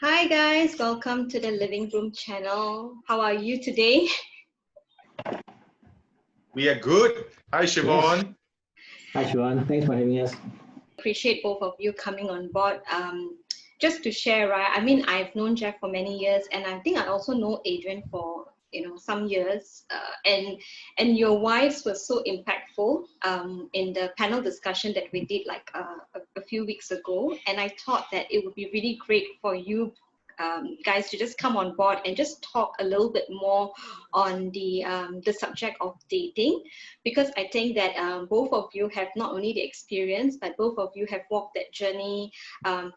Hi guys, welcome to the Living Room channel. How are you today? We are good. Hi, Siobhan. Yes. Hi, Siobhan. Thanks for having us. Appreciate both of you coming on board. Just to share, right? I mean, I've known Jeff for many years, and I think I also know Adrian for some years. And your wives were so impactful in the panel discussion that we did like a few weeks ago. And I thought that it would be really great for you guys to just come on board and just talk a little bit more on the subject of dating, because I think that both of you have not only the experience, but both of you have walked that journey,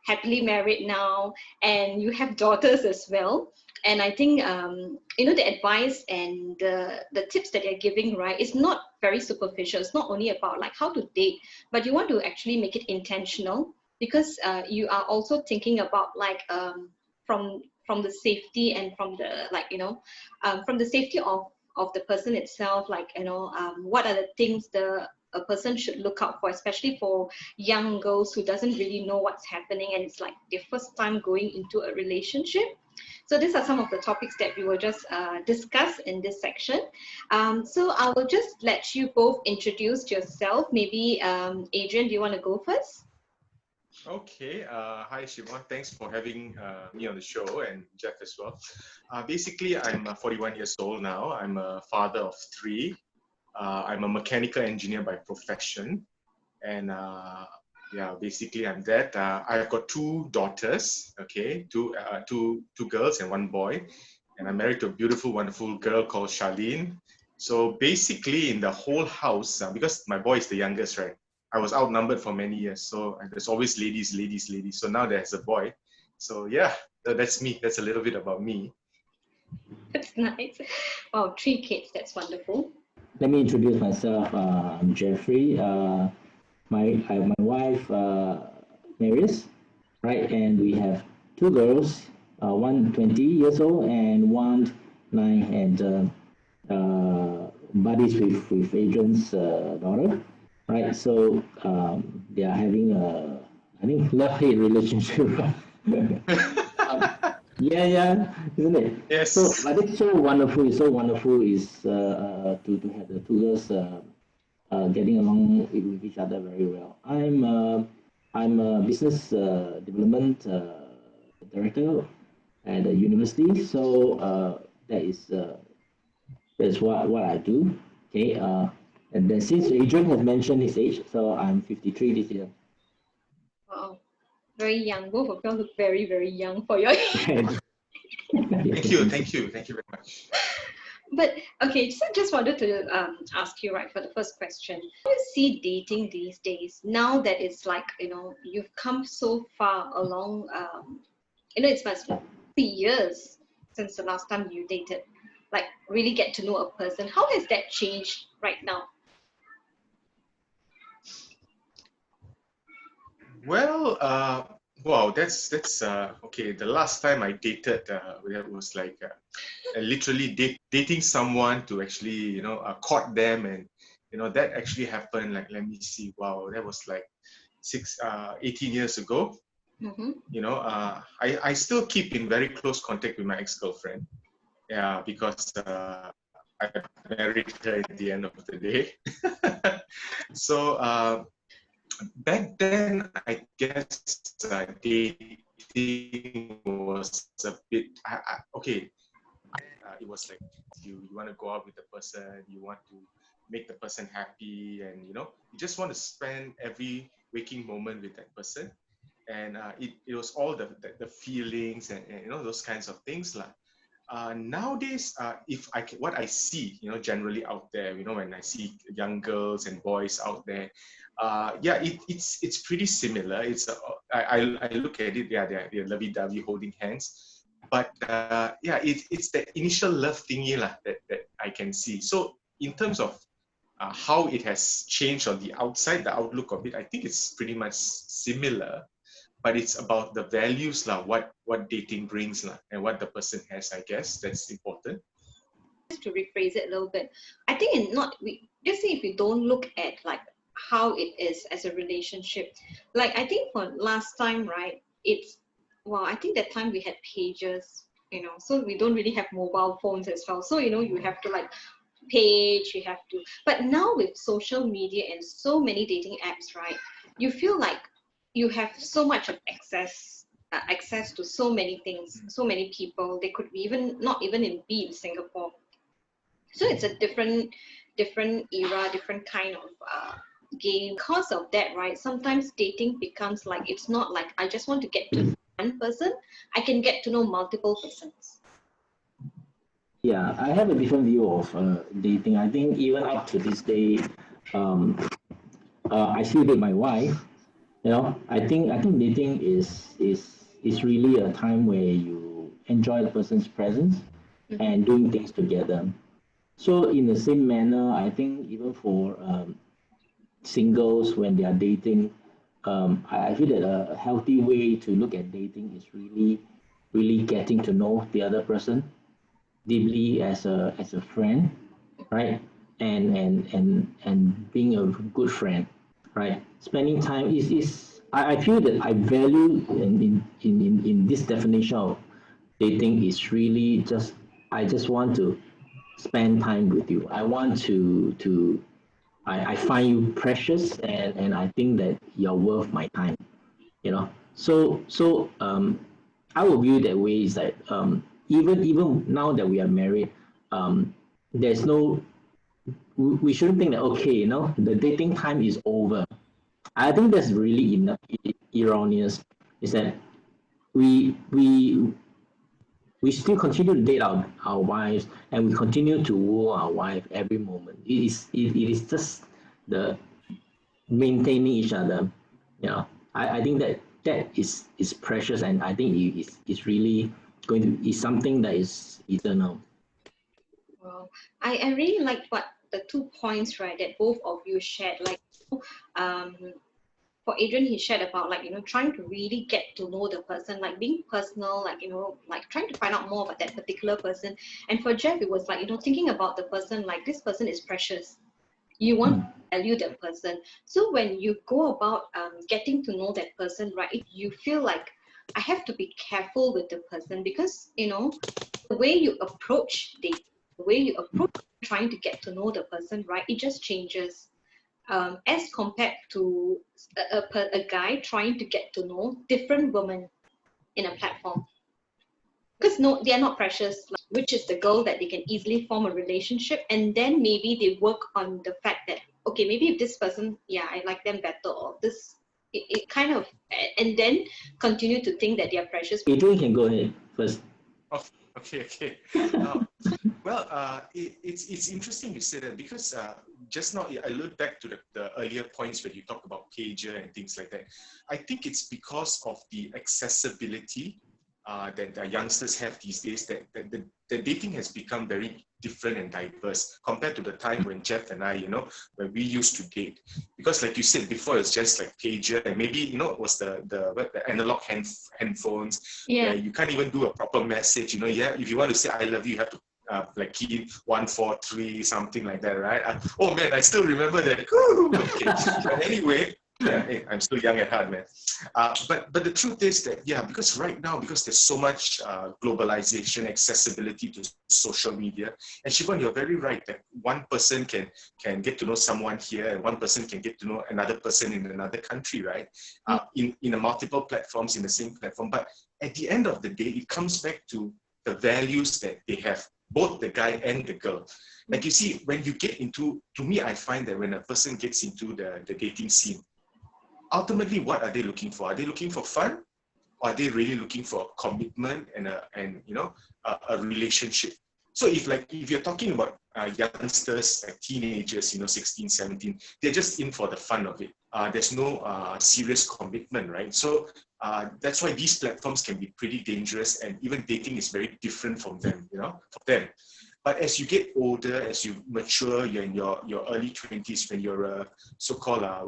happily married now, and you have daughters as well. And I think the advice and the tips that you're giving, right, is not very superficial. It's not only about like how to date, but you want to actually make it intentional, because you are also thinking about like from the safety and from the from the safety of the person itself, what are the things a person should look out for, especially for young girls who doesn't really know what's happening and it's like their first time going into a relationship. So these are some of the topics that we will just discuss in this section. So I will just let you both introduce yourself. Maybe Adrian, do you want to go first? Okay. Hi, Siobhan. Thanks for having me on the show, and Jeff as well. Basically, I'm 41 years old now. I'm a father of three. I'm a mechanical engineer by profession. And basically I'm that. I've got two daughters, okay, two girls and one boy. And I'm married to a beautiful, wonderful girl called Charlene. So basically in the whole house, because my boy is the youngest, right? I was outnumbered for many years. So there's always ladies. So now there's a boy. So yeah, that's me. That's a little bit about me. That's nice. Wow, 3 kids. That's wonderful. Let me introduce myself. I'm Jeffrey. My wife, Maris, right? And we have two girls, one 20 years old and one 9, and buddies with Adrian's daughter, right? So they are having I think, love-hate relationship. Yeah, isn't it? Yes. So, but it's so wonderful. It's so wonderful is to have the two girls getting along with each other very well. I'm a business development director at a university, so that's what I do. Okay, and then since Adrian has mentioned his age, so I'm 53 this year. Wow, very young. Both of you look very, very young for your age. Thank you very much. But okay, so just wanted to ask you, right, for the first question. How do you see dating these days now that it's like, you've come so far along, it's must be years since the last time you dated, like really get to know a person. How has that changed right now? Well, wow, that's okay. The last time I dated, it was like literally dating someone to actually, court them, and that actually happened. Like, let me see, wow, that was like 18 years ago. Mm-hmm. I still keep in very close contact with my ex-girlfriend. Yeah, because I married her at the end of the day. So. Back then, I guess dating was a bit okay. It was like you want to go out with the person, you want to make the person happy, and you just want to spend every waking moment with that person. And it was all the feelings and those kinds of things like. Nowadays, if what I see, generally out there, when I see young girls and boys out there, it's pretty similar. It's I look at it, yeah, they're lovey-dovey holding hands, but it's the initial love thingy that I can see. So in terms of how it has changed on the outside, the outlook of it, I think it's pretty much similar. But it's about the values what dating brings and what the person has. I guess that's important. Just to rephrase it a little bit, I think just say if we don't look at like how it is as a relationship, like I think for last time, right, it's well, I think that time we had pages, so we don't really have mobile phones as well. So, you have to like page, you have to, but now with social media and so many dating apps, right, you feel like you have so much of access to so many things, so many people. They could be even not even be in Singapore. So it's a different era, different kind of game. Because of that, right, sometimes dating becomes like, it's not like I just want to get to know one person, I can get to know multiple persons. Yeah, I have a different view of dating. I think even up to this day, um, I still date my wife. I think dating is really a time where you enjoy the person's presence and doing things together. So in the same manner, I think even for singles when they are dating, I feel that a healthy way to look at dating is really getting to know the other person deeply as a friend, right? And being a good friend, right? Spending time is I feel that I value in this definition of dating is really just I just want to spend time with you. I want to I find you precious and I think that you're worth my time, you know. So I will view that way is that even now that we are married, there's no we shouldn't think that okay, the dating time is over. I think that's really erroneous. Is that we we we still continue to date our wives and we continue to woo our wife every moment. It is just the maintaining each other. I think that is precious and I think it's really going to is something that is eternal. Well, I really like what the 2 points, right, that both of you shared. Like, um, for Adrian, he shared about like, trying to really get to know the person, like being personal, like, like trying to find out more about that particular person. And for Jeff, it was like, thinking about the person, like this person is precious. You want to value that person. So when you go about getting to know that person, right, you feel like I have to be careful with the person because, the way you approach dating, the way you approach trying to get to know the person, right, it just changes as compared to a guy trying to get to know different women in a platform. Because no, they are not precious, like, which is the girl that they can easily form a relationship, and then maybe they work on the fact that okay, maybe if this person, yeah, I like them better, or this, it kind of, and then continue to think that they are precious. Adrian can go ahead first. Oh, okay. It's interesting you say that because just now I look back to the earlier points when you talk about pager and things like that. I think it's because of the accessibility that the youngsters have these days that the dating has become very different and diverse compared to the time when Jeff and I, when we used to date. Because like you said before, it's just like pager and maybe, it was the analog handphones. Yeah. You can't even do a proper message, yeah. If you want to say I love you, you have to like key 143 something like that, right? Oh man, I still remember that. Okay. But anyway, yeah, hey, I'm still young at heart, man. But the truth is that because right now, because there's so much globalization, accessibility to social media, and Siobhan, you're very right that one person can get to know someone here, and one person can get to know another person in another country, right? In a multiple platforms, in the same platform. But at the end of the day, it comes back to the values that they have, both the guy and the girl. Like you see, when you get into, to me, I find that when a person gets into the dating scene, ultimately, what are they looking for? Are they looking for fun? Or are they really looking for commitment and a relationship? So if you're talking about youngsters, like teenagers, 16, 17, they're just in for the fun of it. There's no serious commitment, right? So that's why these platforms can be pretty dangerous, and even dating is very different from them, for them. But as you get older, as you mature, you're in your early 20s, when you're a so-called, a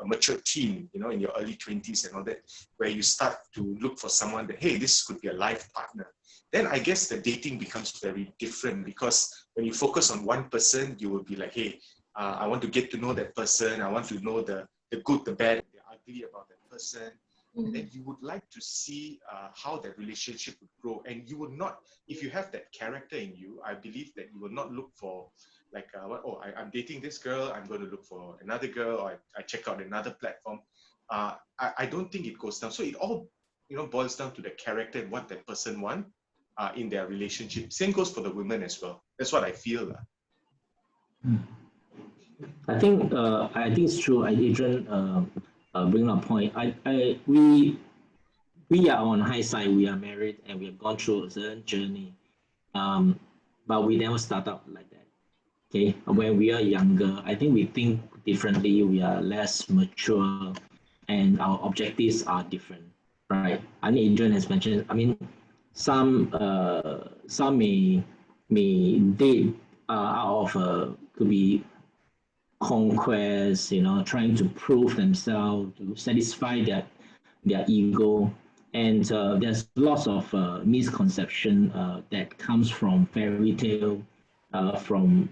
mature teen, in your early 20s and all that, where you start to look for someone that, hey, this could be a life partner. Then I guess the dating becomes very different, because when you focus on one person, you will be like, hey, I want to get to know that person. I want to know the good, the bad, the ugly about that person. and then you would like to see how that relationship would grow. And you will not, if you have that character in you, I believe that you will not look for like, I'm dating this girl, I'm going to look for another girl, or I check out another platform. I don't think it goes down. So it all, boils down to the character and what that person wants in their relationship. Same goes for the women as well. That's what I feel. I think it's true. Adrian bring up a point. We are on high side. We are married and we have gone through a certain journey, but we never start out like that. Okay, when we are younger, I think we think differently. We are less mature, and our objectives are different, right? I mean, Adrian has mentioned. I mean, some may date out of could be conquest, trying to prove themselves, to satisfy their ego. And there's lots of misconception that comes from fairy tale, from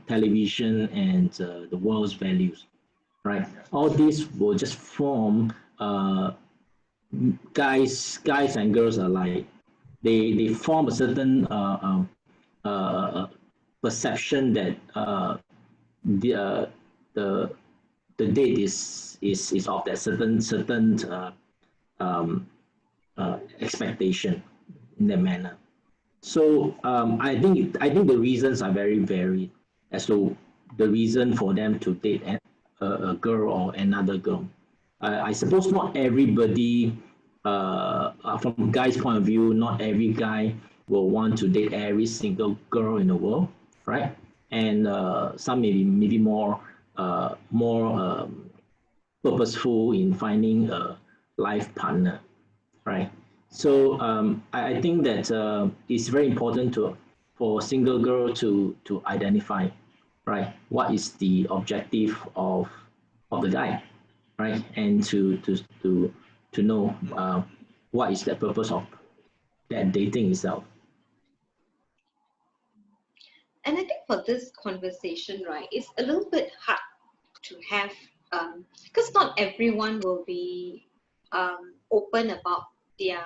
television and the world's values, right? All this will just form guys and girls alike. They form a certain perception that the the date is of that certain expectation in that manner. So I think the reasons are very varied as to the reason for them to date a girl or another girl. I suppose not everybody, from a guy's point of view, not every guy will want to date every single girl in the world, right? And some maybe more purposeful in finding a life partner, right? So I think that it's very important for a single girl to identify, right, what is the objective of the guy, right, and to know what is the purpose of that dating itself. And I think for this conversation, right, it's a little bit hard to have, because not everyone will be open about their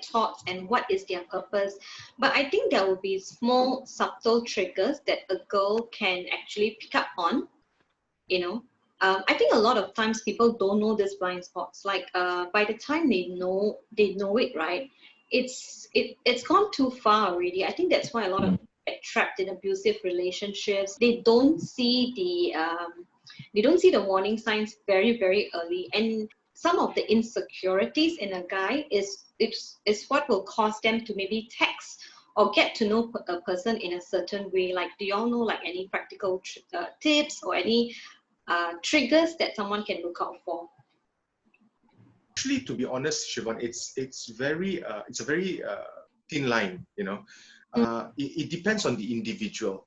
thoughts and what is their purpose. But I think there will be small, subtle triggers that a girl can actually pick up on, I think a lot of times people don't know these blind spots. Like by the time they know it, right? It's gone too far already. I think that's why a lot of people get trapped in abusive relationships. They don't see the warning signs very, very early. And some of the insecurities in a guy is what will cause them to maybe text or get to know a person in a certain way. Like, do y'all know like any practical tips or any triggers that someone can look out for? Actually, to be honest, Siobhan, it's a very thin line. It depends on the individual.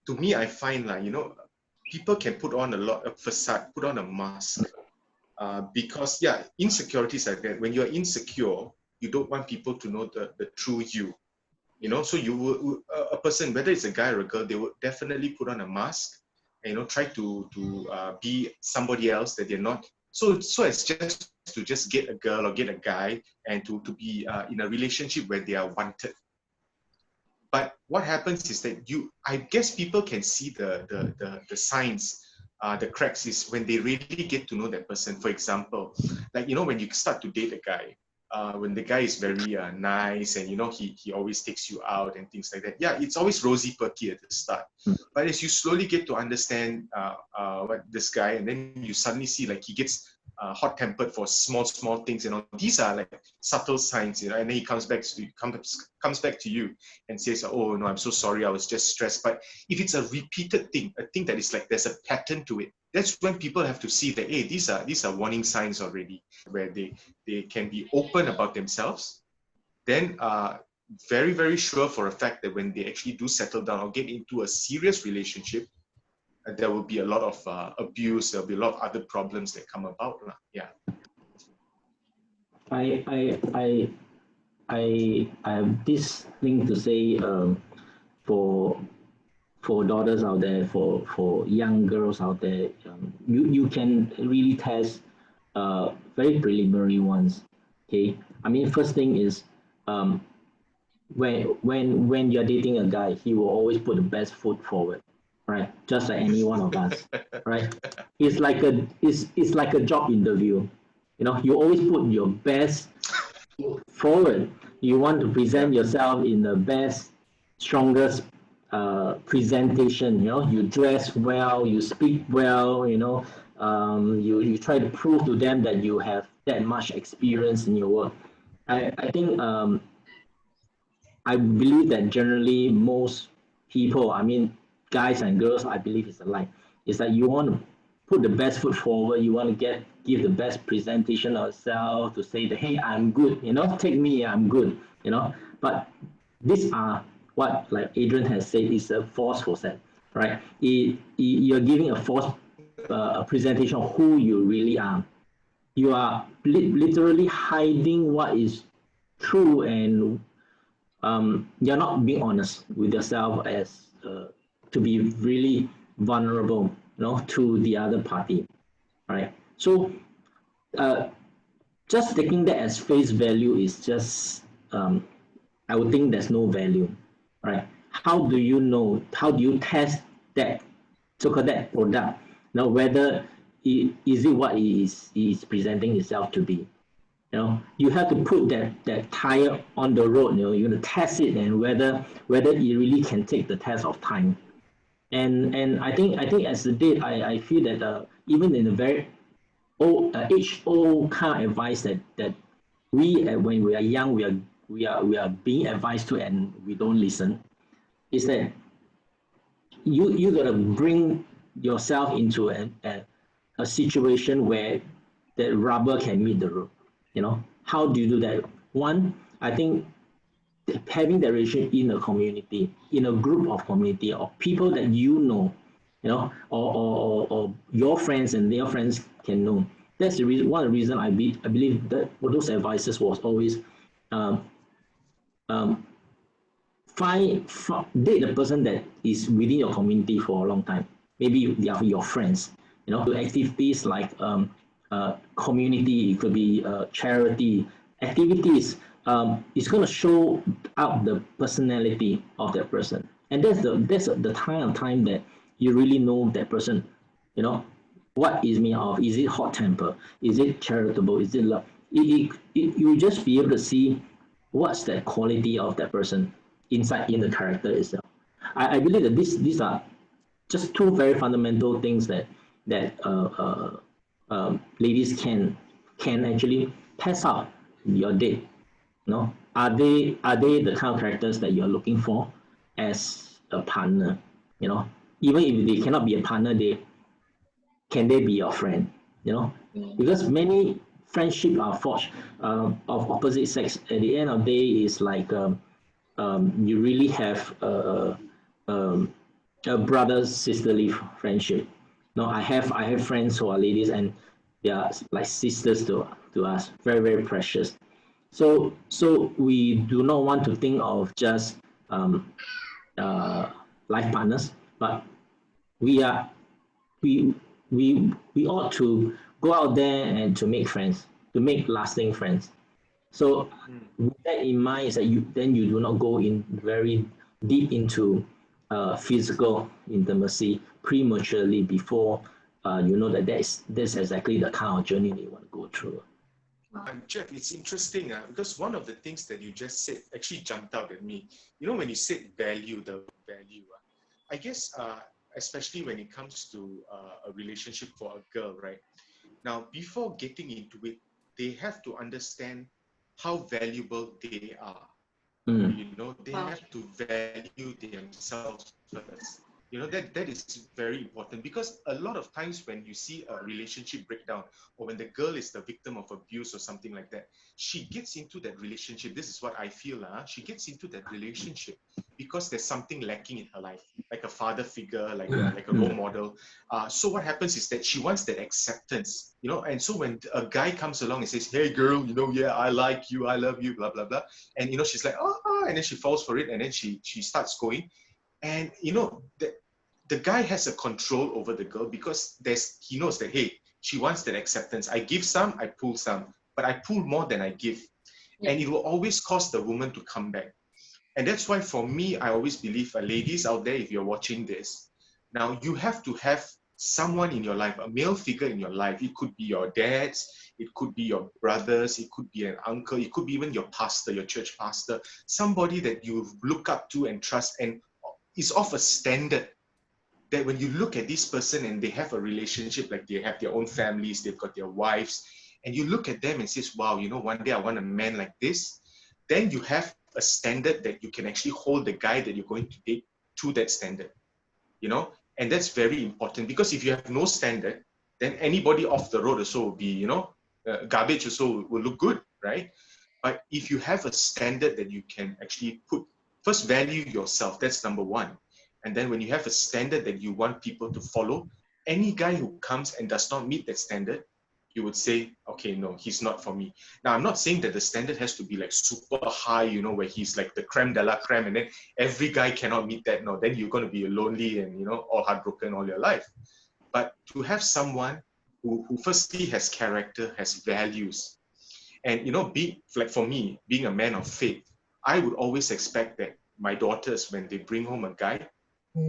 To me, I find people can put on a lot of facade, put on a mask, because insecurities are there. When you're insecure, you don't want people to know the true you. So you will, a person, whether it's a guy or a girl, they will definitely put on a mask and try to be somebody else that they're not. So it's just get a girl or get a guy and to be in a relationship where they are wanted. But what happens is that I guess people can see the signs, the cracks is when they really get to know that person. For example, like when you start to date a guy, when the guy is very nice and he always takes you out and things like that. Yeah, it's always rosy perky at the start. But as you slowly get to understand what this guy, and then you suddenly see like he gets hot-tempered for small things, these are like subtle signs, and then he comes back to you and says, oh no, I'm so sorry, I was just stressed. But if it's a repeated thing, a thing that is like there's a pattern to it, that's when people have to see that, hey, these are warning signs already, where they can be open about themselves. Then very, very sure for a fact that when they actually do settle down or get into a serious relationship, there will be a lot of abuse. There'll be a lot of other problems that come about. Yeah. I have this thing to say for daughters out there, for young girls out there. You can really test very preliminary ones. Okay, I mean, first thing is, um, when you're dating a guy, he will always put the best foot forward, right? Just like any one of us, right? It's like a job interview. You know, you always put your best forward. You want to Yeah. present yourself in the best, strongest presentation. You know, you dress well, you speak well. You know, you try to prove to them that you have that much experience in your work. I think I believe that generally most people, I mean, guys and girls, I believe it's alike. Is that you want to put the best foot forward. You want to give the best presentation of yourself to say that, hey, I'm good. You know, take me, I'm good. You know, but these are what, like Adrian has said, is a false facade, right? You're giving a false presentation of who you really are. You are literally hiding what is true, and you're not being honest with yourself as to be really vulnerable, you know, to the other party, right? So uh, just taking that as face value is just, I would think there's no value, right? How do you know? How do you test that so-called that product? Now, whether is it what it is presenting itself to be? You know, you have to put that tire on the road. You know, you're going to test it, and whether it really can take the test of time. And I think as a date, I feel that even in a very old age old kind of advice that we when we are young, we are being advised to, and we don't listen, is that you got to bring yourself into a situation where the rubber can meet the road. You know, how do you do that? One, I think having that relationship in a community, in a group of community of people that you know, you know, or your friends and their friends can know. That's the reason. One of the reason I believe that for those advices was always um, um, date the person that is within your community for a long time. Maybe they are your friends. You know, do activities like community, it could be charity activities. It's going to show out the personality of that person, and that's the time that you really know that person. You know, what is me of? Is it hot temper? Is it charitable? Is it love? You just be able to see what's the quality of that person inside in the character itself. I believe that these are just two very fundamental things that ladies can actually test out your date. You know, are they the kind of characters that you're looking for as a partner? You know, even if they cannot be a partner, can they be your friend? You know, Mm. because many friendship are forged of opposite sex. At the end of the day, is like you really have a brother sisterly friendship. No, I have friends who are ladies, and they are like sisters to us, very very precious. So we do not want to think of just um, uh, life partners, but we are we ought to go out there and to make friends, to make lasting friends. So Mm. with that in mind, is that you do not go in very deep into physical intimacy prematurely before you know that that's exactly the kind of journey they want to go through. And Jeff, it's interesting because one of the things that you just said actually jumped out at me. You know, when you said value, the value, I guess, especially when it comes to a relationship for a girl, right? Now, before getting into it, they have to understand how valuable they are. Mm, You know, they Wow. have to value themselves first. You know, that is very important because a lot of times when you see a relationship breakdown or when the girl is the victim of abuse or something like that, she gets into that relationship. This is what I feel. She gets into that relationship because there's something lacking in her life, like a father figure, like a role mm, model. So what happens is that she wants that acceptance, you know. And so when a guy comes along and says, "Hey, girl, you know, yeah, I like you, I love you, blah blah blah," and you know, she's like, "Oh," and then she falls for it, and then she starts going, and you know, the guy has a control over the girl because he knows that, hey, She wants that acceptance. I give some, I pull some, but I pull more than I give. Yeah. And it will always cause the woman to come back. And that's why for me, I always believe, ladies out there, if you're watching this, now you have to have someone in your life, a male figure in your life. It could be your dads, it could be your brothers, it could be an uncle, it could be even your pastor, your church pastor, somebody that you look up to and trust and is of a standard that when you look at this person and they have a relationship, like they have their own families, they've got their wives, and you look at them and says, wow, you know, one day I want a man like this, then you have a standard that you can actually hold the guy that you're going to date to that standard, you know, and that's very important, because if you have no standard, then anybody off the road also will be, you know, garbage also will look good, right? But if you have a standard that you can actually put, first value yourself, that's number one. And then when you have a standard that you want people to follow, any guy who comes and does not meet that standard, you would say, okay, no, he's not for me. Now, I'm not saying that the standard has to be like super high, you know, where he's like the creme de la creme, and then every guy cannot meet that. No, then you're going to be lonely and, you know, all heartbroken all your life. But to have someone who firstly has character, has values, and, you know, be like for me, being a man of faith, I would always expect that my daughters, when they bring home a guy,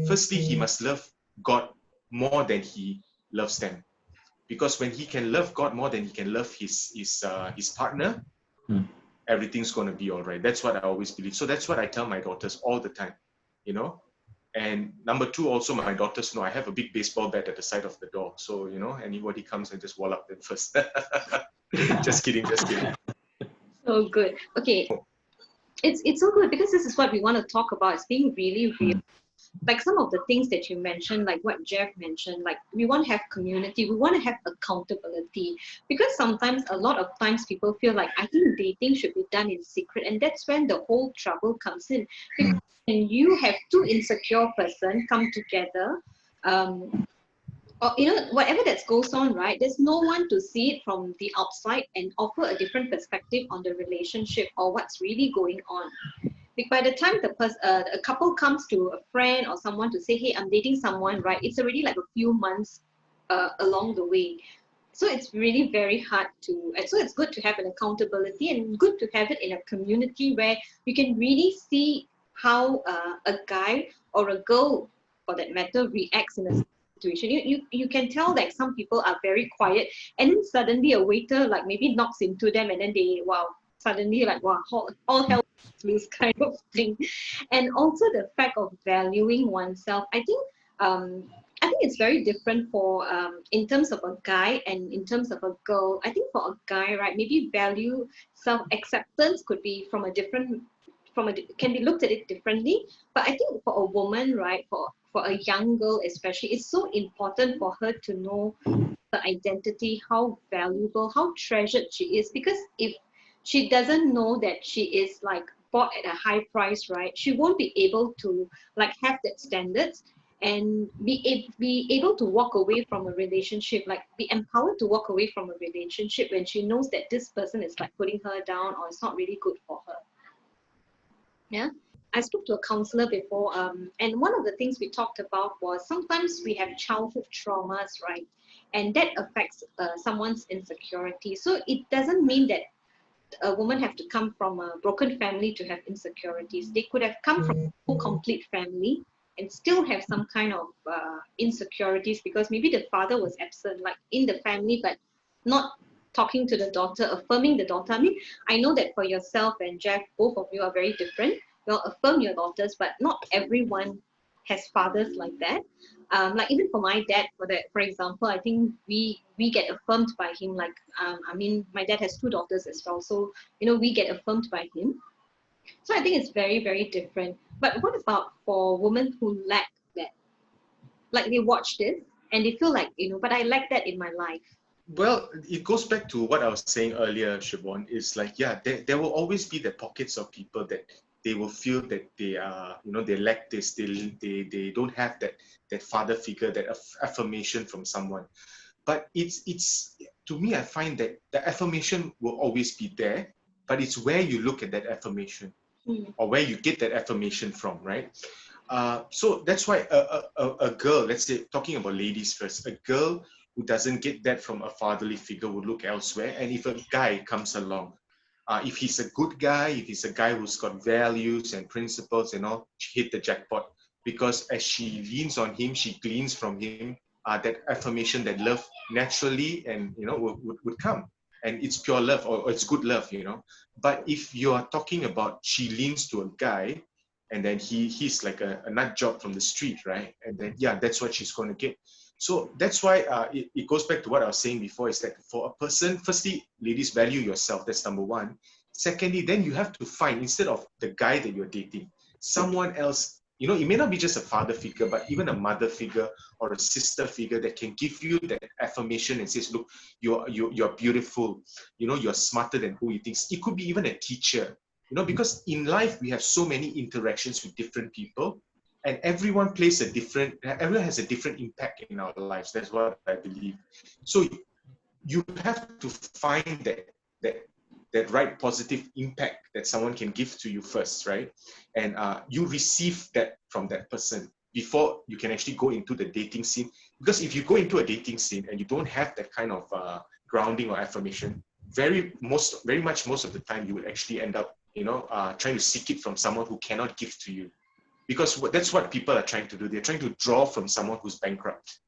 firstly, he must love God more than he loves them. Because when he can love God more than he can love his partner, everything's going to be all right. That's what I always believe. So that's what I tell my daughters all the time, you know. And number two, also my daughters know I have a big baseball bat at the side of the door. So, you know, anybody comes and just wallop them first. Just kidding, just kidding. So good. Okay. It's so good because this is what we want to talk about. It's being really real. Like some of the things that you mentioned, like what Jeff mentioned, like we want to have community, we want to have accountability, because sometimes, a lot of times, people feel like, I think dating should be done in secret, and that's when the whole trouble comes in. Because when you have two insecure person come together, or you know, whatever that goes on, right? There's no one to see it from the outside and offer a different perspective on the relationship or what's really going on. By the time a couple comes to a friend or someone to say, hey, I'm dating someone, right? It's already like a few months along the way. So it's really very hard to, and so it's good to have an accountability and good to have it in a community where you can really see how a guy or a girl, for that matter, reacts in a situation. You can tell that some people are very quiet, and then suddenly a waiter like maybe knocks into them, and then they, wow, suddenly like, wow, all hell loose kind of thing. And also the fact of valuing oneself, I think it's very different for in terms of a guy and in terms of a girl. I think for a guy, right, maybe value self-acceptance could be from a different, can be looked at it differently. But I think for a woman, right, for a young girl especially, it's so important for her to know the identity, how valuable, how treasured she is. Because if she doesn't know that she is like bought at a high price, right, she won't be able to like have that standards and be able to walk away from a relationship, like be empowered to walk away from a relationship when she knows that this person is like putting her down or it's not really good for her. Yeah, I spoke to a counselor before, and one of the things we talked about was sometimes we have childhood traumas, right, and that affects someone's insecurity. So it doesn't mean that a woman have to come from a broken family to have insecurities. They could have come from a full complete family and still have some kind of insecurities because maybe the father was absent, like in the family, but not talking to the daughter, affirming the daughter. I mean, I know that for yourself and Jeff, both of you are very different. You'll affirm your daughters, but not everyone has fathers like that. Like even for my dad, for example, I think we get affirmed by him. Like I mean, my dad has two daughters as well, so you know we get affirmed by him. So I think it's very, very different. But what about for women who lack that? Like they watch this and they feel like, you know, but I lack that in my life. Well, it goes back to what I was saying earlier, Siobhan, is like, yeah, there will always be the pockets of people that they will feel that they are, you know, they lack this, they don't have that father figure, that affirmation from someone. But it's to me, I find that the affirmation will always be there, but it's where you look at that affirmation or where you get that affirmation from, right? So that's why a girl, let's say, talking about ladies first, a girl who doesn't get that from a fatherly figure would look elsewhere. And if a guy comes along, if he's a good guy, if he's a guy who's got values and principles and all, she hit the jackpot. Because as she leans on him, she gleans from him that affirmation, that love naturally and would come. And it's pure love, or it's good love, But if you are talking about she leans to a guy, and then he's like a nut job from the street, right? And then that's what she's going to get. So that's why it goes back to what I was saying before, is that for a person, firstly, ladies, value yourself. That's number one. Secondly, then you have to find, instead of the guy that you're dating, someone else. It may not be just a father figure, but even a mother figure or a sister figure that can give you that affirmation and says, look, you're beautiful, you're smarter than who you think. It could be even a teacher, because in life we have so many interactions with different people, and everyone has a different impact in our lives. That's what I believe. So you have to find that right positive impact that someone can give to you first, right? And you receive that from that person before you can actually go into the dating scene. Because if you go into a dating scene and you don't have that kind of grounding or affirmation, very much most of the time you will actually end up, trying to seek it from someone who cannot give to you. Because that's what people are trying to do. They're trying to draw from someone who's bankrupt.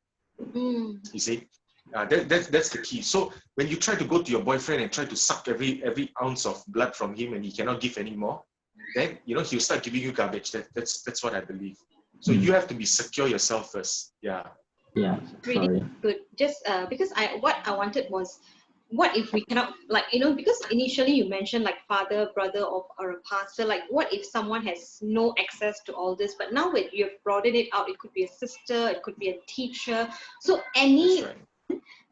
You see? That's the key. So when you try to go to your boyfriend and try to suck every ounce of blood from him and he cannot give anymore, then he'll start giving you garbage. That's what I believe. So you have to be secure yourself first. Yeah. Really good. Just because what I wanted was, what if we cannot, because initially you mentioned like father, brother, or a pastor, like what if someone has no access to all this, but now when you've broadened it out, it could be a sister, it could be a teacher, so any,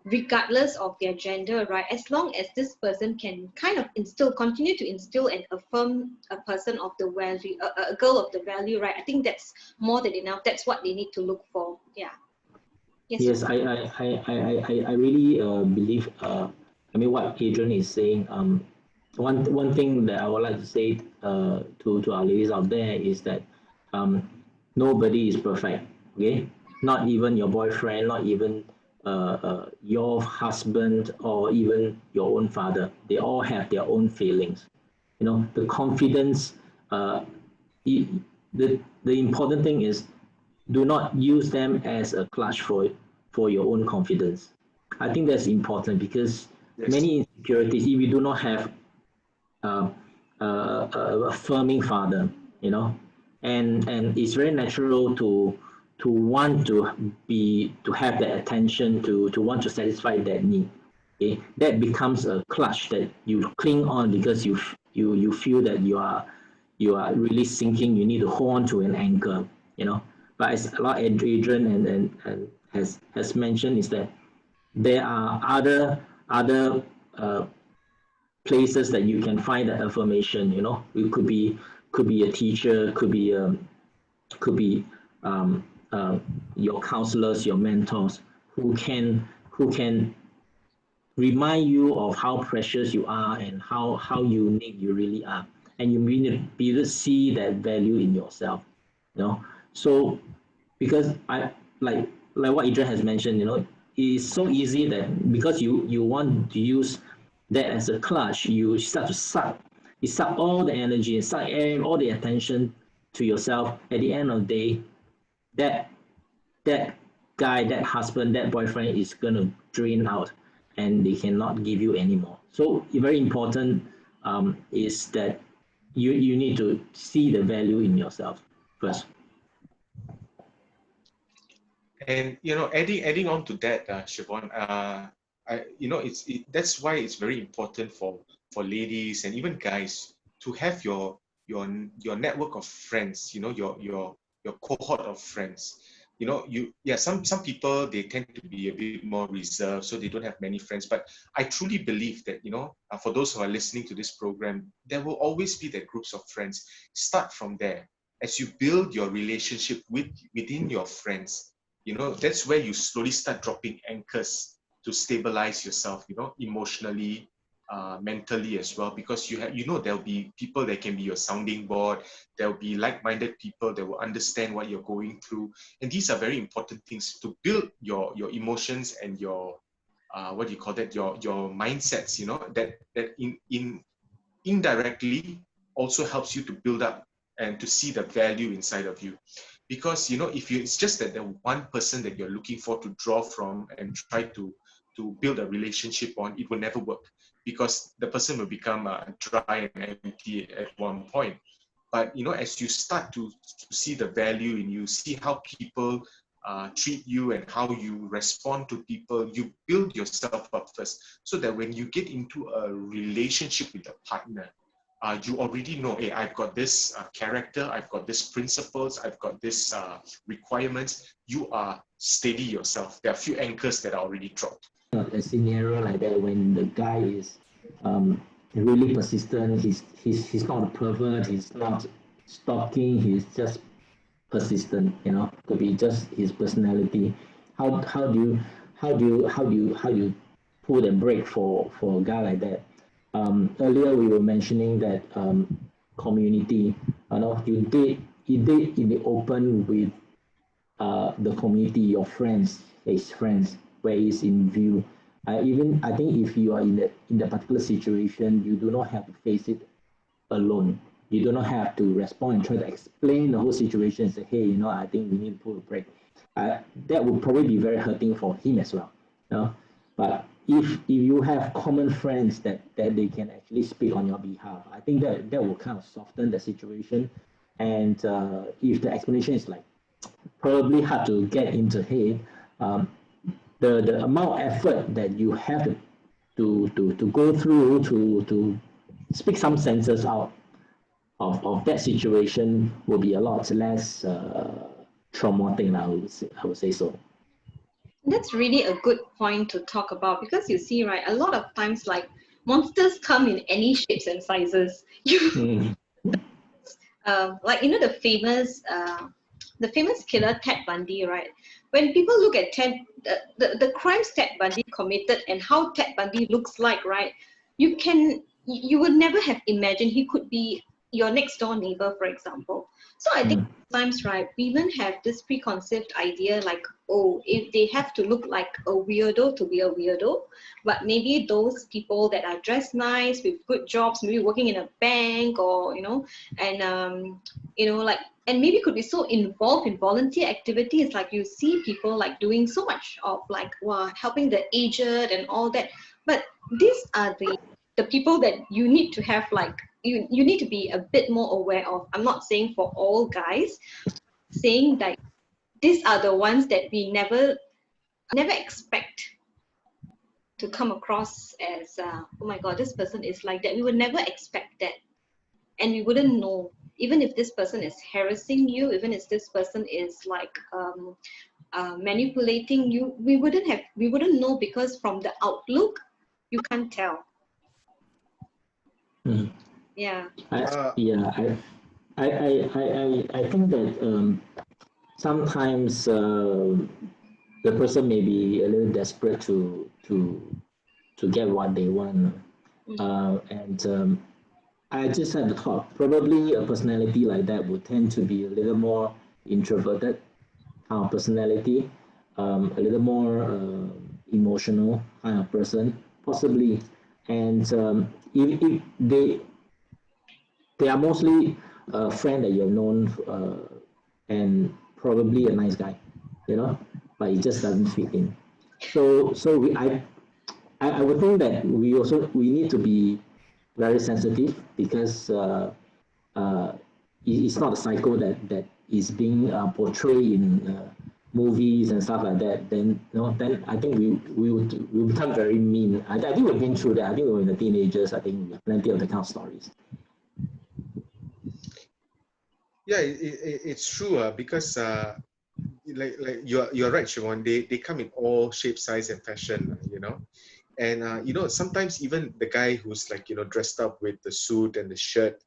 regardless of their gender, right, as long as this person can kind of continue to instill and affirm a person of the value, a girl of the value, right, I think that's more than enough. That's what they need to look for. Yes, I really believe. What Adrian is saying. One thing that I would like to say to our ladies out there is that nobody is perfect. Okay, not even your boyfriend, not even your husband, or even your own father. They all have their own feelings. The confidence. The important thing is, do not use them as a clutch for your own confidence. I think that's important, because many insecurities, if you do not have a affirming father, and it's very natural to want to have that attention, to want to satisfy that need. Okay, that becomes a clutch that you cling on, because you feel that you are really sinking. You need to hold on to an anchor. But as a lot Adrian and has mentioned, is that there are other places that you can find the affirmation. It could be a teacher, could be your counselors, your mentors, who can remind you of how precious you are and how unique you really are, and you need to be able to see that value in yourself. So, because I like what Adrian has mentioned, it is so easy that because you want to use that as a clutch, you start to suck all the energy, suck all the attention to yourself. At the end of the day, that guy, that husband, that boyfriend is going to drain out, and they cannot give you anymore. So very important is that you need to see the value in yourself first. And adding on to that, Siobhan, that's why it's very important for ladies and even guys to have your network of friends. Your cohort of friends. Some people, they tend to be a bit more reserved, so they don't have many friends. But I truly believe that for those who are listening to this program, there will always be that groups of friends. Start from there. As you build your relationship within your friends, that's where you slowly start dropping anchors to stabilize yourself, emotionally, mentally as well, because there'll be people that can be your sounding board. There'll be like-minded people that will understand what you're going through, and these are very important things to build your emotions and your what do you call that, your mindsets, that in indirectly also helps you to build up and to see the value inside of you. Because if it's just that the one person that you're looking for to draw from and try to build a relationship on, it will never work, because the person will become dry and empty at one point. But as you start to see the value in you, see how people treat you and how you respond to people, you build yourself up first, so that when you get into a relationship with a partner, you already know, hey, I've got this character, I've got these principles, I've got this requirements. You are steady yourself. There are a few anchors that are already dropped. A scenario like that, when the guy is really persistent, he's not a pervert, he's not stalking, he's just persistent, could be just his personality. How do you pull the brake for a guy like that? Earlier we were mentioning that community, you date in the open with the community, your friends, his friends, where he's in view. I think if you are in that particular situation, you do not have to face it alone. You do not have to respond and try to explain the whole situation and say, hey, I think we need to pull a break. That would probably be very hurting for him as well. But if you have common friends that they can actually speak on your behalf, I think that will kind of soften the situation. And if the explanation is like probably hard to get into head, the amount of effort that you have to go through to speak some senses out of that situation will be a lot less traumatic. I would say so. That's really a good point to talk about, because you see, right, a lot of times, like, monsters come in any shapes and sizes. Like, the famous killer Ted Bundy, right? When people look at the crimes Ted Bundy committed and how Ted Bundy looks like, right? You would never have imagined he could be your next door neighbor, for example. So I think sometimes, right, we even have this preconceived idea like, oh, if they have to look like a weirdo to be a weirdo, but maybe those people that are dressed nice with good jobs, maybe working in a bank, or like, and maybe could be so involved in volunteer activities, like you see people like doing so much of like, wow, helping the aged and all that. But these are the people that you need to have, like, you need to be a bit more aware of. I'm not saying for all guys, saying that these are the ones that we never expect to come across as, oh my God, this person is like that. We would never expect that. And we wouldn't know, even if this person is harassing you, even if this person is like manipulating you, we wouldn't know, because from the outlook, you can't tell. Yeah. I think that sometimes the person may be a little desperate to get what they want, and I just had the thought, probably a personality like that would tend to be a little more introverted kind of personality, a little more emotional kind of person, possibly. And if they are mostly a friend that you've known and probably a nice guy, but it just doesn't fit in. So I would think that we need to be very sensitive, because it's not a cycle that is being portrayed in movies and stuff like that. Then I think we become very mean. I think we've been through that. I think we were in the teenagers. I think we have plenty of the kind of stories. Yeah, it's true because like you're right, Siobhan. They come in all shape, size, and fashion. And sometimes even the guy who's like dressed up with the suit and the shirt,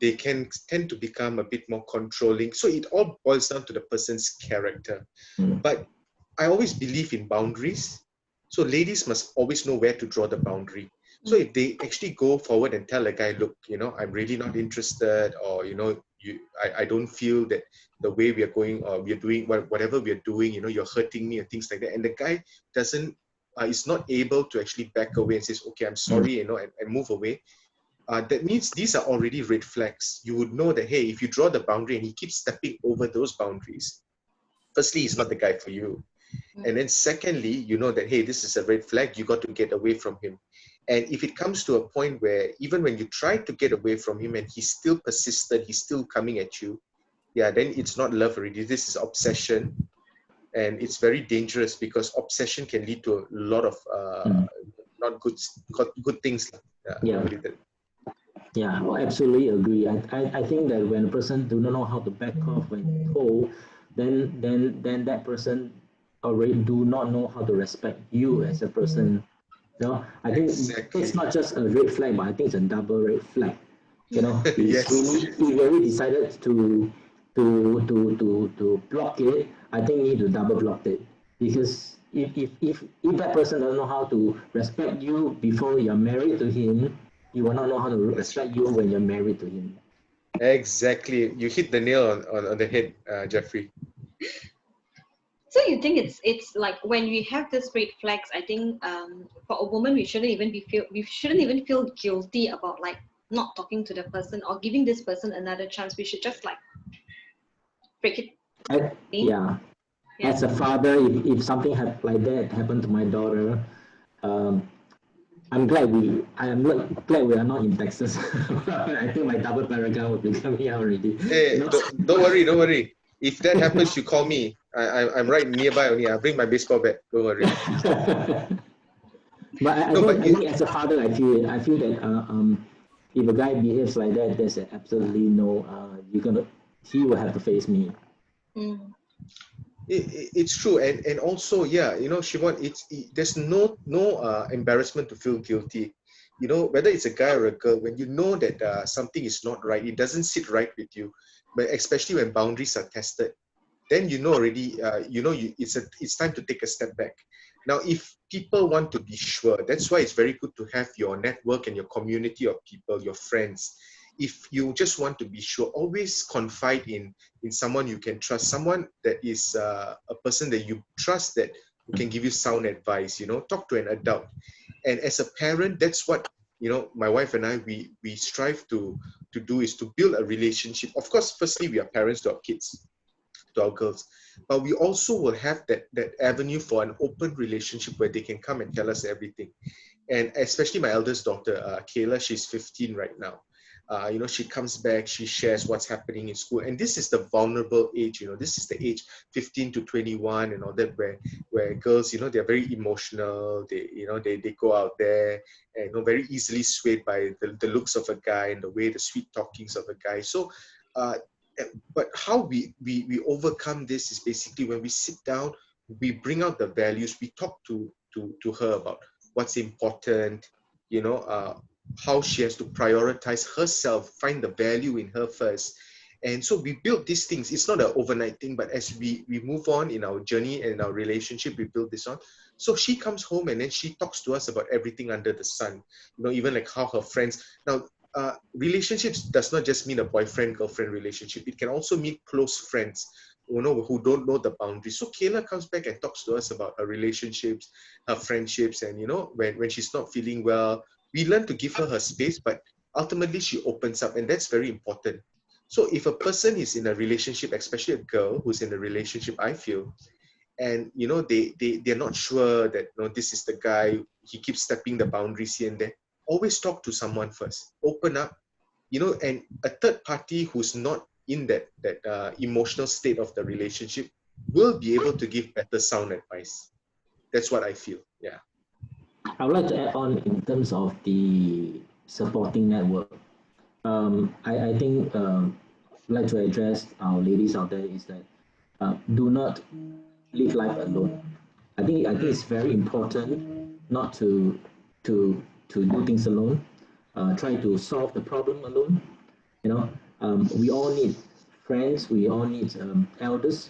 they can tend to become a bit more controlling. So it all boils down to the person's character. But I always believe in boundaries. So ladies must always know where to draw the boundary. So if they actually go forward and tell a guy, look, I'm really not interested, or I don't feel that the way we are going, or we are doing whatever we are doing, you're hurting me and things like that, and the guy doesn't is not able to actually back away and says, okay, I'm sorry, and move away. That means these are already red flags. You would know that, hey, if you draw the boundary and he keeps stepping over those boundaries, firstly, he's not the guy for you. And then secondly, you know that, hey, this is a red flag, you got to get away from him. And if it comes to a point where even when you try to get away from him and he's still persistent, he's still coming at you, yeah, then it's not love already. This is obsession. And it's very dangerous because obsession can lead to a lot of not good things. Yeah. Yeah, I absolutely agree. I think that when a person do not know how to back off when told, then that person already do not know how to respect you as a person. I think Exactly. it's not just a red flag, but I think it's a double red flag. Yes. He really decided to block it. I think you need to double block it, because if that person doesn't know how to respect you before you're married to him, he will not know how to respect you when you're married to him. Exactly. You hit the nail on the head, Jeffrey. So you think it's like when we have this red flags, I think for a woman we shouldn't even feel guilty about like not talking to the person or giving this person another chance. We should just like break it. Yeah. As a father, if something like that happened to my daughter, um, I am glad we are not in Texas. I think my double paragraph will be coming out already. Hey, don't worry. If that happens, you call me. I'm right nearby only. I'll bring my baseball bat. Don't worry. But I think as a father, I feel that if a guy behaves like that, there's absolutely no he will have to face me. It's true, and also, yeah, Siobhan, there's no embarrassment to feel guilty. Whether it's a guy or a girl, when you know that something is not right, it doesn't sit right with you, but especially when boundaries are tested, then already, it's time to take a step back. Now, if people want to be sure, that's why it's very good to have your network and your community of people, your friends. If you just want to be sure, always confide in someone you can trust, someone that is a person that you trust, that who can give you sound advice. Talk to an adult. And as a parent, that's what my wife and I, we strive to do, is to build a relationship. Of course, firstly, we are parents to our kids, to our girls, but we also will have that avenue for an open relationship where they can come and tell us everything. And especially my eldest daughter, Kayla, she's 15 right now. She comes back, she shares what's happening in school, and this is the vulnerable age. This is the age 15 to 21 and all that, where girls, they're very emotional. They go out there and very easily swayed by the looks of a guy and the way, the sweet talkings of a guy. So but how we overcome this is basically when we sit down, we bring out the values, we talk to her about what's important, how she has to prioritize herself, find the value in her first. And so we build these things. It's not an overnight thing, but as we move on in our journey and in our relationship, we build this on. So she comes home and then she talks to us about everything under the sun, even like how her friends. Now, relationships does not just mean a boyfriend-girlfriend relationship. It can also mean close friends, who don't know the boundaries. So Kayla comes back and talks to us about her relationships, her friendships, and when she's not feeling well, we learn to give her space, but ultimately she opens up, and that's very important. So if a person is in a relationship, especially a girl who's in a relationship, I feel, and they're not sure that this is the guy, he keeps stepping the boundaries here and there, always talk to someone first, open up, and a third party who's not in that emotional state of the relationship will be able to give better sound advice. That's what I feel. Yeah. I would like to add on in terms of the supporting network. I think I'd like to address our ladies out there is that do not live life alone. I think it's very important not to do things alone. Try to solve the problem alone. We all need friends. We all need elders.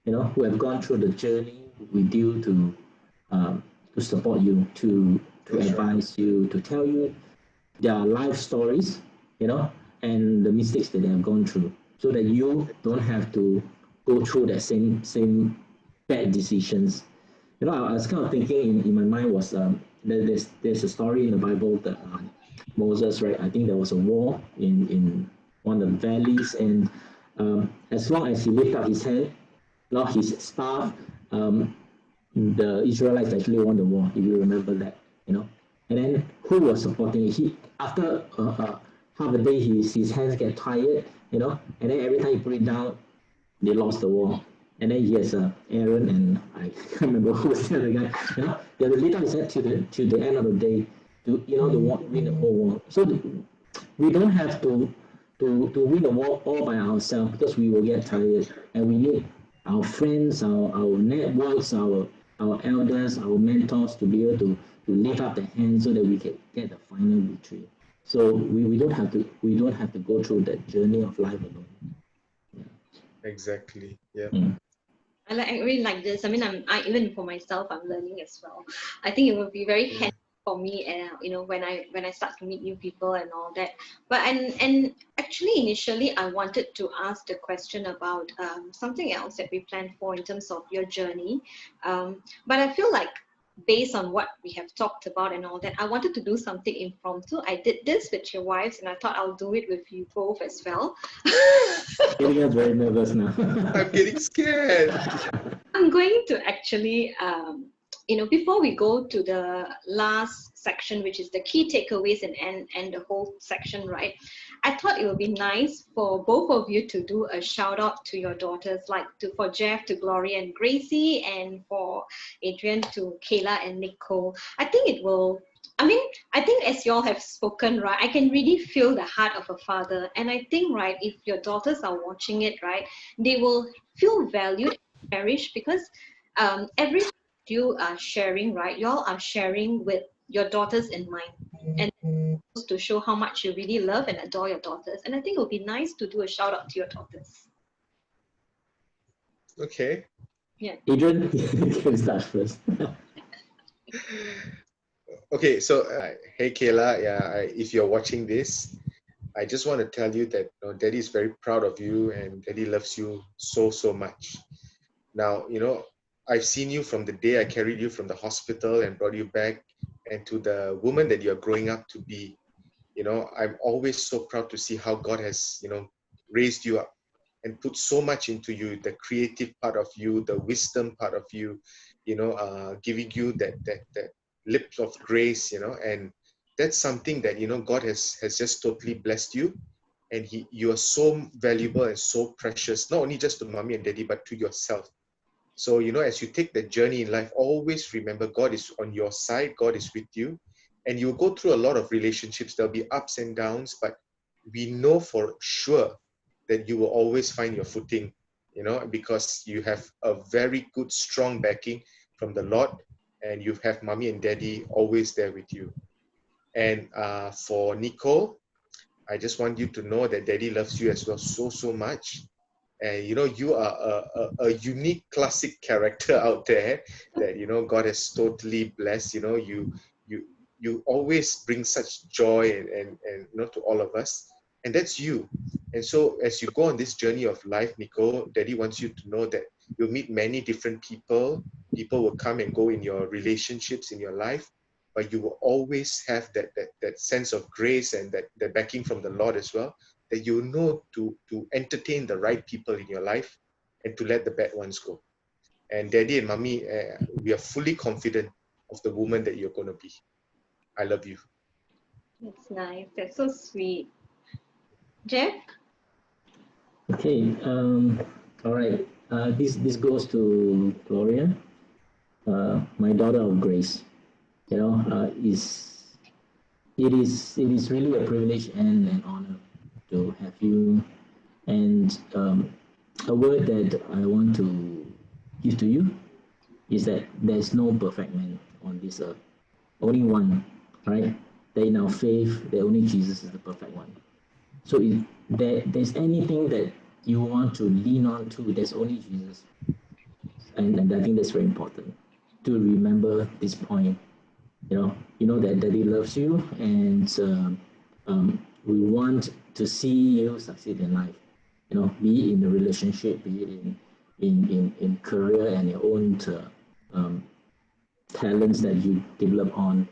Who have gone through the journey with you to to support you, to That's right. advise you, to tell you their life stories, and the mistakes that they have gone through, so that you don't have to go through that same bad decisions. I was kind of thinking in my mind was there's a story in the Bible that Moses, right? I think there was a war in one of the valleys, and as long as he lifted up his hand, not his staff, the Israelites actually won the war. If you remember that, And then who was supporting it? He after half a day, his hands get tired, And then every time he put it down, they lost the war. And then he has Aaron and I can't remember who was the other guy. They will lead up his head to the end of the day to win the whole war. So we don't have to win the war all by ourselves because we will get tired, and we need our friends, our networks, our elders, our mentors to be able to lift up the hand so that we can get the final victory. So we don't have to go through that journey of life alone. Exactly. Yeah. I really like this. I mean, even for myself, I'm learning as well. I think it will be very handy for me, when I start to meet new people and all that. But and actually, initially, I wanted to ask the question about something else that we planned for in terms of your journey. But I feel like, based on what we have talked about and all that, I wanted to do something impromptu. I did this with your wives, and I thought I'll do it with you both as well. Getting very nervous now. I'm getting scared. I'm going to actually, before we go to the last section, which is the key takeaways and the whole section, right? I thought it would be nice for both of you to do a shout out to your daughters, like for Jeff to Gloria and Gracie, and for Adrian to Kayla and Nicole. I think it will. I think as you all have spoken, right, I can really feel the heart of a father. And I think, right, if your daughters are watching it, right, they will feel valued, cherished, because every you are sharing, right, you all are sharing with your daughters in mind. And to show how much you really love and adore your daughters. And I think it would be nice to do a shout out to your daughters. Okay. Yeah. Adrian, you can start first. Okay, so hey Kayla, if you're watching this, I just want to tell you that Daddy is very proud of you and Daddy loves you so much. Now, I've seen you from the day I carried you from the hospital and brought you back, and to the woman that you're growing up to be. I'm always so proud to see how God has, raised you up and put so much into you, the creative part of you, the wisdom part of you, giving you that lips of grace, and that's something that, God has just totally blessed you. And you are so valuable and so precious, not only just to mommy and daddy, but to yourself. So, as you take the journey in life, always remember God is on your side, God is with you. And you'll go through a lot of relationships. There'll be ups and downs, but we know for sure that you will always find your footing, because you have a very good, strong backing from the Lord, and you have mommy and daddy always there with you. And for Nicole, I just want you to know that daddy loves you as well so much. And you are a unique classic character out there that God has totally blessed. You always bring such joy and to all of us, and that's you. And so as you go on this journey of life, Nicole, daddy wants you to know that you'll meet many different people will come and go in your relationships, in your life, but you will always have that sense of grace and that backing from the Lord as well, that you know to entertain the right people in your life and to let the bad ones go. And daddy and mommy, we are fully confident of the woman that you're going to be. I love you. That's nice. That's so sweet. Jeff? Okay. All right. This goes to Gloria, my daughter of grace. It is really a privilege and an honor to have you. And a word that I want to give to you is that there's no perfect man on this earth. Only one, right? That in our faith, that only Jesus is the perfect one. So if there's anything that you want to lean on to, there's only Jesus. And I think that's very important to remember this point. You know that Daddy loves you, and we want to see you succeed in life. Be it in a relationship, be it in career and your own um, talents that you develop on.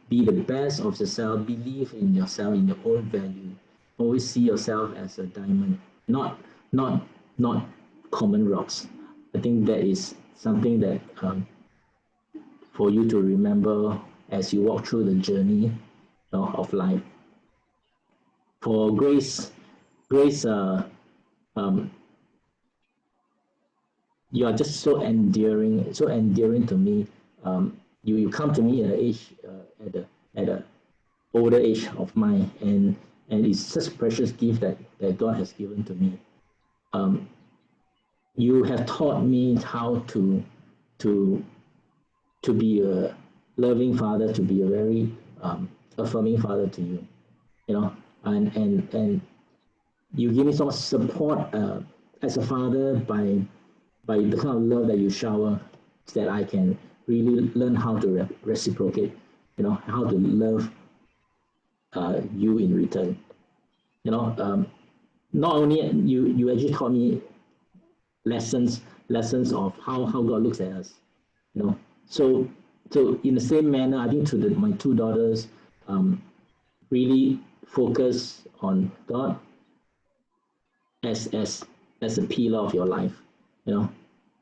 Be the best of yourself. Believe in yourself, in your own value. Always see yourself as a diamond, not not not common rocks. I think that is something that for you to remember as you walk through the journey of life. For Grace, um, you are just so endearing to me. You come to me at an age, at a older age of mine, and it's such a precious gift that God has given to me. Um, you have taught me how to to be a loving father, to be a very affirming father to you, and you give me so much support as a father by the kind of love that you shower, that I can really learn how to reciprocate, how to love you in return. Not only you actually taught me lessons of how God looks at us. you know. So in the same manner, I think my two daughters really focus on God as as a pillar of your life, you know,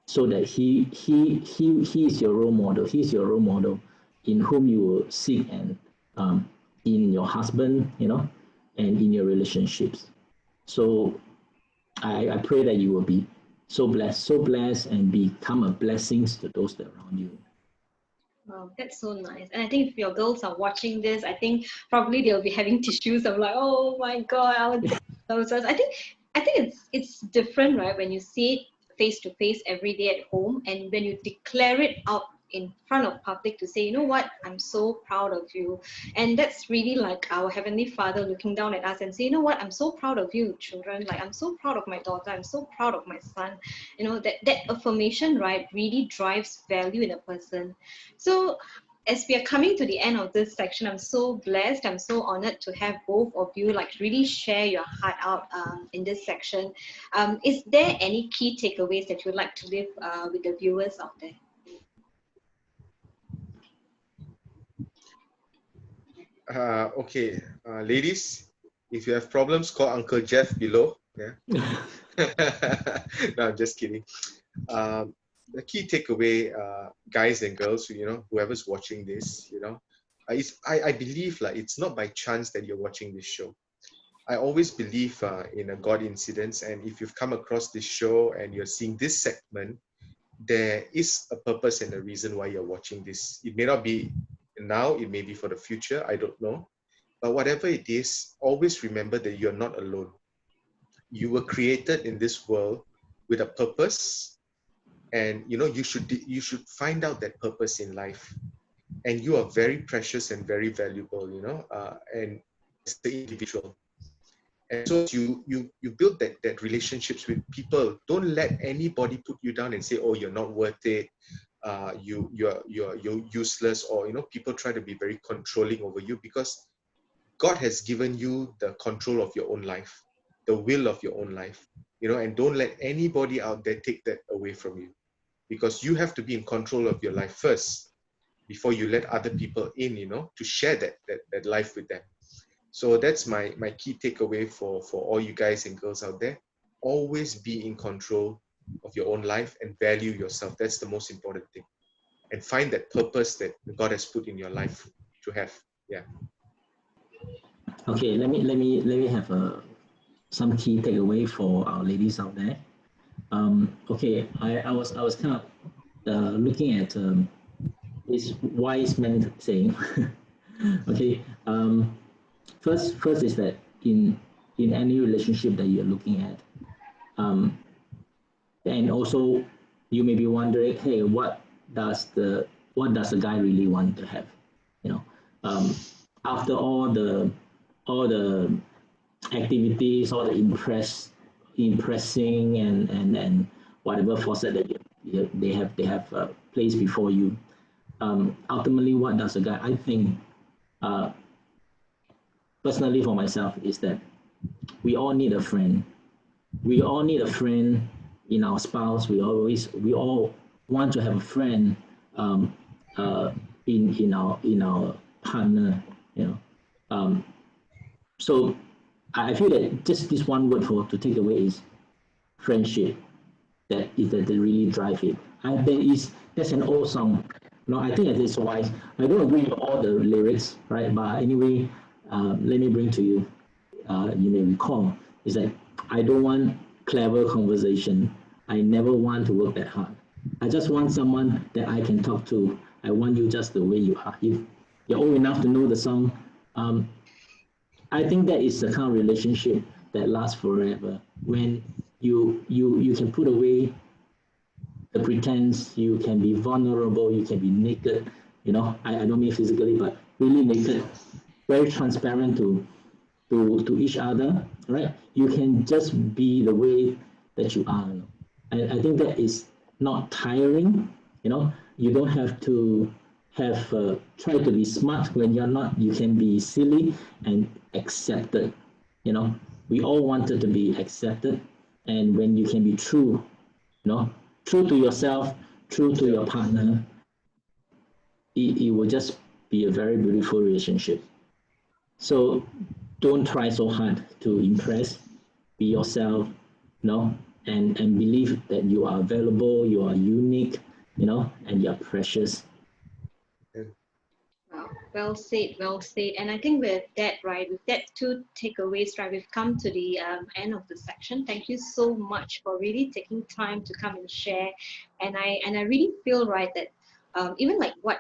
so that he is your role model. He's your role model in whom you will seek, and in your husband, and in your relationships. So I pray that you will be so blessed, and become a blessing to those that are around you. Wow, that's so nice. And I think if your girls are watching this, I think probably they'll be having tissues of like, oh my God, our dad loves us. I think it's different, right? When you see it face to face every day at home, and when you declare it out in front of public to say, you know what, I'm so proud of you. And that's really like our Heavenly Father looking down at us and say, you know what, I'm so proud of you, children. Like, I'm so proud of my daughter. I'm so proud of my son. That affirmation, right, really drives value in a person. So as we are coming to the end of this section, I'm so blessed. I'm so honored to have both of you like really share your heart out in this section. Is there any key takeaways that you'd like to leave with the viewers out there? Okay, ladies, if you have problems, call Uncle Jeff below. Yeah. No, I'm just kidding. The key takeaway, guys and girls, whoever's watching this, I believe like it's not by chance that you're watching this show. I always believe in a God incidents, and if you've come across this show and you're seeing this segment, there is a purpose and a reason why you're watching this. It may not be now, it may be for the future, I don't know. But whatever it is, always remember that you're not alone. You were created in this world with a purpose, and you should find out that purpose in life. And you are very precious and very valuable, and as the individual. And so you build that relationships with people. Don't let anybody put you down and say, oh, you're not worth it. You're useless, or people try to be very controlling over you, because God has given you the control of your own life, the will of your own life, and don't let anybody out there take that away from you, because you have to be in control of your life first before you let other people in, to share that life with them. So that's my key takeaway for all you guys and girls out there. Always be in control of your own life and value yourself. That's the most important thing. And find that purpose that God has put in your life to have. Yeah. Okay, let me have some key takeaway for our ladies out there. Okay, I was kind of looking at this wise man saying. Okay, first is that in any relationship that you're looking at, um, and also you may be wondering, hey, what does the guy really want to have? You know, after all the activities, all the impressing and whatever facet that they have placed before you. Ultimately, what does a guy? I think, personally for myself, is that we all need a friend. We all need a friend in our spouse. We all want to have a friend um, in our partner. You know, so I feel that just this one word to take away is friendship. That really drive it. That's an old song. No, I think it is wise. I don't agree with all the lyrics, right? But anyway, let me bring to you. You may recall is that I don't want clever conversation. I never want to work that hard. I just want someone that I can talk to. I want you just the way you are. You're old enough to know the song. Um, I think that is the kind of relationship that lasts forever. When you can put away the pretense, you can be vulnerable, you can be naked. I don't mean physically, but really naked, very transparent to each other, right? You can just be the way that you are. And I think that is not tiring. You don't have to have try to be smart when you're not. You can be silly and accepted. We all wanted to be accepted, and when you can be true, true to yourself, true to your partner, it will just be a very beautiful relationship. So don't try so hard to impress. Be yourself, and believe that you are valuable, you are unique, and you are precious. Wow, well said, well said. And I think with that, right, with that two takeaways, right, we've come to the end of the section. Thank you so much for really taking time to come and share. And I really feel, right, that even like what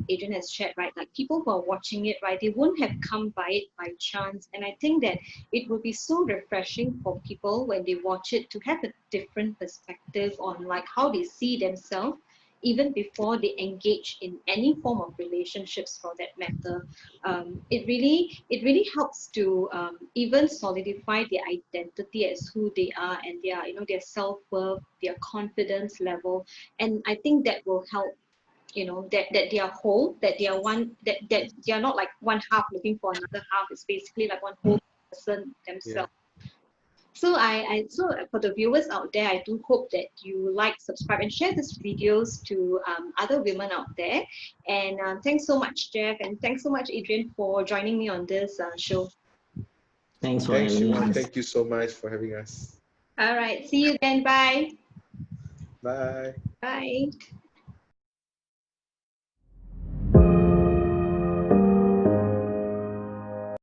Adrian has shared, right, like people who are watching it, right, they wouldn't have come by it by chance. And I think that it would be so refreshing for people when they watch it to have a different perspective on like how they see themselves even before they engage in any form of relationships for that matter. It really helps to even solidify their identity as who they are and their self-worth, their confidence level. And I think that will help, that they are whole, that they are one, that they are not like one half looking for another half. It's basically like one whole person themselves. So for the viewers out there, I do hope that you like, subscribe, and share these videos to other women out there. And thanks so much, Jeff, and thanks so much, Adrian, for joining me on this show. Thanks for Thanks, having Siobhan. us. Thank you so much for having us. All right, see you then. Bye. Bye. Bye.